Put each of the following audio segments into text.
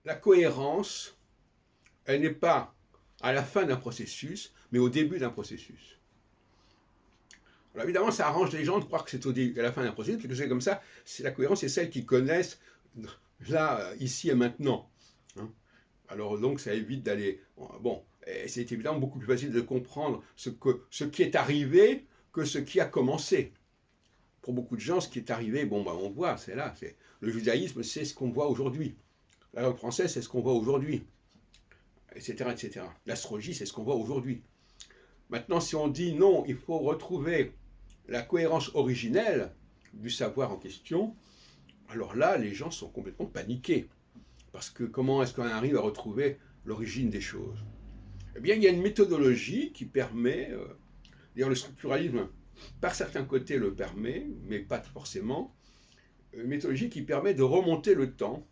la cohérence, elle n'est pas à la fin d'un processus, mais au début d'un processus. Alors évidemment, ça arrange les gens de croire que c'est à la fin d'un processus, parce que c'est comme ça, la cohérence, c'est celle qu'ils connaissent là, ici et maintenant. Hein. Alors donc, ça évite d'aller... Bon, c'est évidemment beaucoup plus facile de comprendre ce qui est arrivé que ce qui a commencé. Pour beaucoup de gens, ce qui est arrivé, bon, ben, on voit, c'est là. Le judaïsme, c'est ce qu'on voit aujourd'hui. La langue française, c'est ce qu'on voit aujourd'hui. Etc., etc. L'astrologie, c'est ce qu'on voit aujourd'hui. Maintenant, si on dit non, il faut retrouver la cohérence originelle du savoir en question, alors là, les gens sont complètement paniqués. Parce que comment est-ce qu'on arrive à retrouver l'origine des choses? Eh bien, il y a une méthodologie qui permet, d'ailleurs le structuralisme, par certains côtés le permet, mais pas forcément, une méthodologie qui permet de remonter le temps,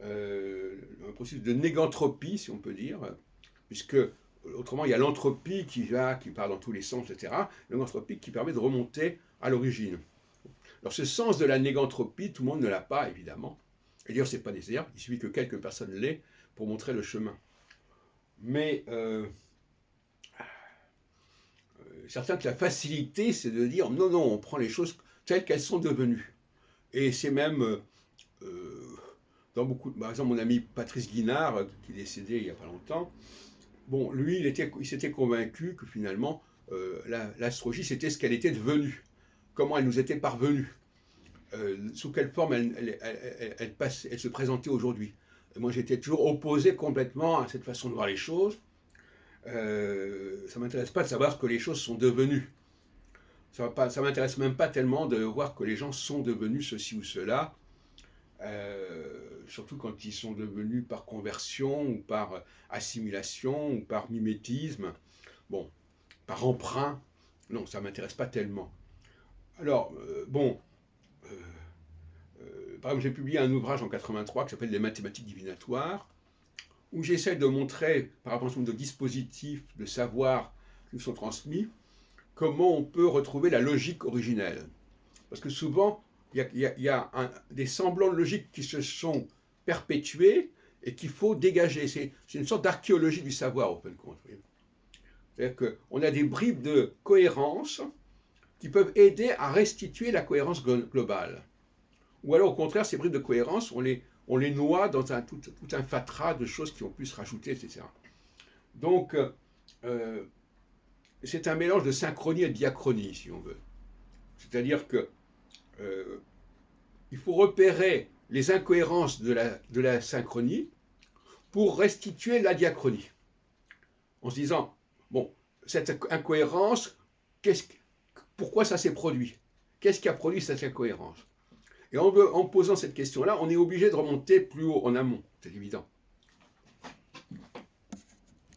un processus de négantropie, si on peut dire, puisque autrement il y a l'entropie qui part dans tous les sens, etc. L'entropie qui permet de remonter à l'origine. Alors ce sens de la négantropie, tout le monde ne l'a pas, évidemment. Et d'ailleurs, ce n'est pas nécessaire, il suffit que quelques personnes l'aient pour montrer le chemin. Mais certains que la facilité, c'est de dire non, non, on prend les choses telles qu'elles sont devenues. Et c'est même, dans beaucoup, par exemple, mon ami Patrice Guinard, qui est décédé il n'y a pas longtemps, bon, lui, il s'était convaincu que finalement, l'astrologie, c'était ce qu'elle était devenue, comment elle nous était parvenue, sous quelle forme elle se présentait aujourd'hui. Moi, j'étais toujours opposé complètement à cette façon de voir les choses. Ça ne m'intéresse pas de savoir que les choses sont devenues. Ça ne m'intéresse même pas tellement de voir que les gens sont devenus ceci ou cela, surtout quand ils sont devenus par conversion, ou par assimilation, ou par mimétisme, bon, par emprunt. Non, ça ne m'intéresse pas tellement. Alors, bon, par exemple, j'ai publié un ouvrage en 83 qui s'appelle Les mathématiques divinatoires, où j'essaie de montrer, par rapport à un certain nombre de dispositifs de savoir qui nous sont transmis, comment on peut retrouver la logique originelle. Parce que souvent, il y a des semblants de logique qui se sont perpétués et qu'il faut dégager. C'est une sorte d'archéologie du savoir, au fin de compte. C'est-à-dire qu'on a des bribes de cohérence qui peuvent aider à restituer la cohérence globale. Ou alors, au contraire, ces bribes de cohérence, on les noie dans tout un fatras de choses qui ont pu se rajouter, etc. Donc, c'est un mélange de synchronie et de diachronie, si on veut. C'est-à-dire que il faut repérer les incohérences de la synchronie pour restituer la diachronie. En se disant, bon, cette incohérence, pourquoi ça s'est produit? Qu'est-ce qui a produit cette incohérence? Et en posant cette question-là, on est obligé de remonter plus haut en amont, c'est évident.